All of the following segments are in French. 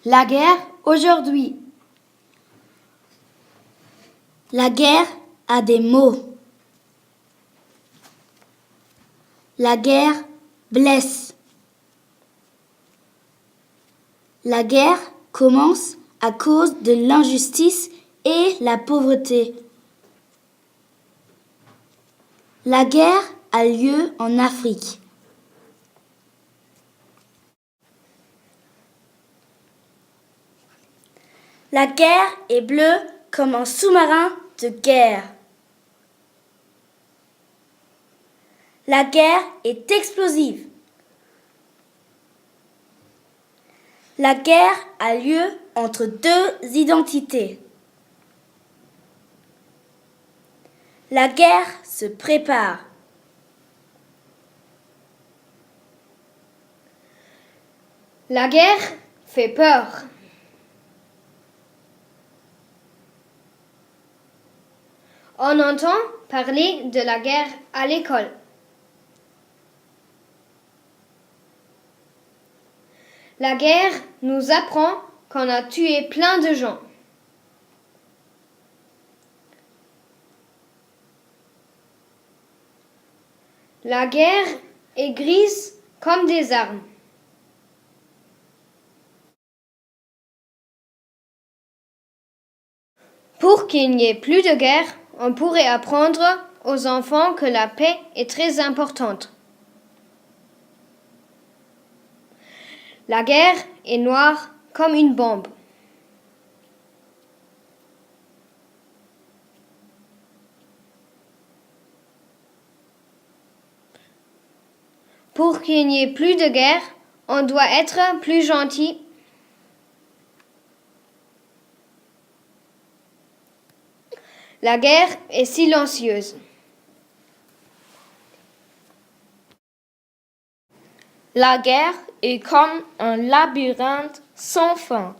La guerre aujourd'hui. La guerre a des mots. La guerre blesse. La guerre commence à cause de l'injustice et la pauvreté. La guerre a lieu en Afrique. La guerre est bleue comme un sous-marin de guerre. La guerre est explosive. La guerre a lieu entre deux identités. La guerre se prépare. La guerre fait peur. On entend parler de la guerre à l'école. La guerre nous apprend qu'on a tué plein de gens. La guerre est grise comme des armes. Pour qu'il n'y ait plus de guerre, on pourrait apprendre aux enfants que la paix est très importante. La guerre est noire comme une bombe. Pour qu'il n'y ait plus de guerre, on doit être plus gentil. La guerre est silencieuse. La guerre est comme un labyrinthe sans fin.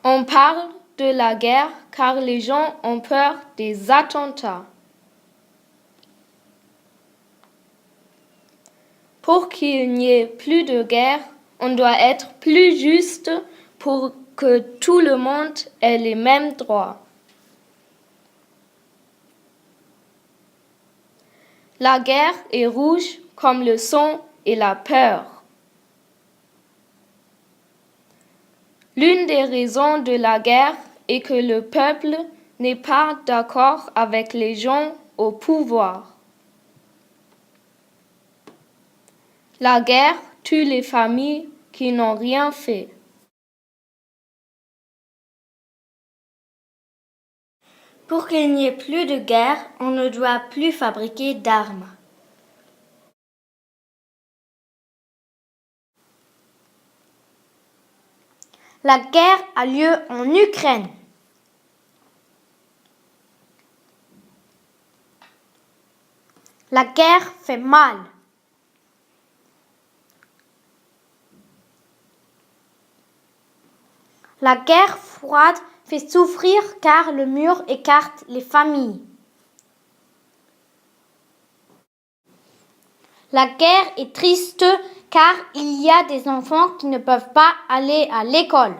On parle de la guerre car les gens ont peur des attentats. Pour qu'il n'y ait plus de guerre, on doit être plus juste pour que tout le monde ait les mêmes droits. La guerre est rouge comme le sang et la peur. L'une des raisons de la guerre est que le peuple n'est pas d'accord avec les gens au pouvoir. La guerre tue les familles qui n'ont rien fait. Pour qu'il n'y ait plus de guerre, on ne doit plus fabriquer d'armes. La guerre a lieu en Ukraine. La guerre fait mal. La guerre froide fait souffrir car le mur écarte les familles. La guerre est triste car il y a des enfants qui ne peuvent pas aller à l'école.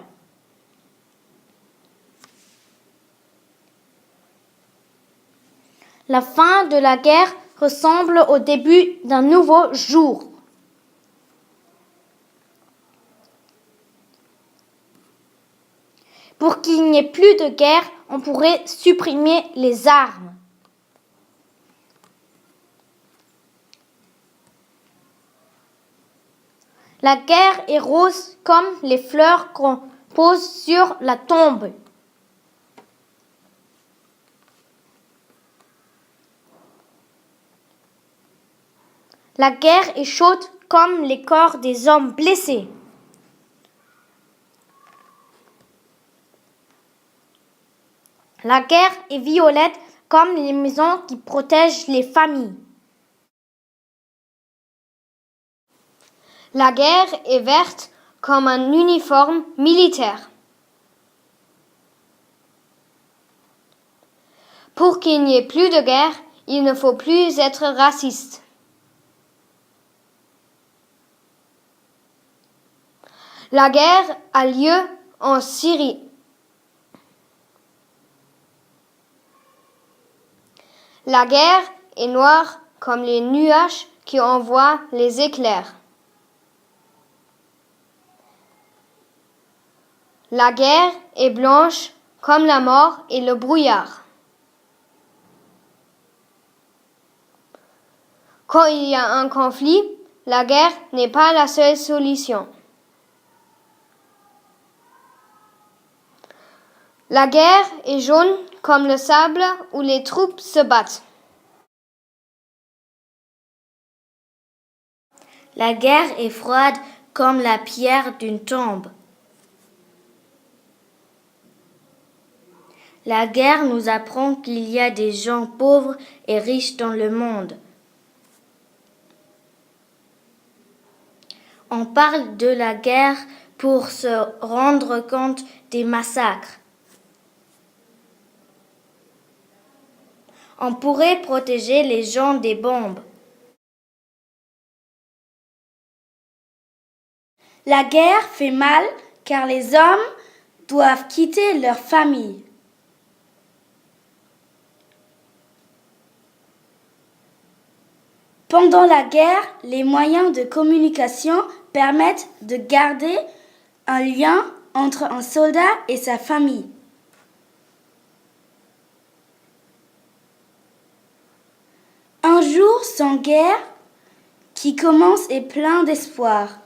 La fin de la guerre ressemble au début d'un nouveau jour. Pour qu'il n'y ait plus de guerre, on pourrait supprimer les armes. La guerre est rose comme les fleurs qu'on pose sur la tombe. La guerre est chaude comme les corps des hommes blessés. La guerre est violette comme les maisons qui protègent les familles. La guerre est verte comme un uniforme militaire. Pour qu'il n'y ait plus de guerre, il ne faut plus être raciste. La guerre a lieu en Syrie. La guerre est noire comme les nuages qui envoient les éclairs. La guerre est blanche comme la mort et le brouillard. Quand il y a un conflit, la guerre n'est pas la seule solution. La guerre est jaune comme le sable où les troupes se battent. La guerre est froide comme la pierre d'une tombe. La guerre nous apprend qu'il y a des gens pauvres et riches dans le monde. On parle de la guerre pour se rendre compte des massacres. On pourrait protéger les gens des bombes. La guerre fait mal car les hommes doivent quitter leur famille. Pendant la guerre, les moyens de communication permettent de garder un lien entre un soldat et sa famille. Un jour sans guerre qui commence est plein d'espoir.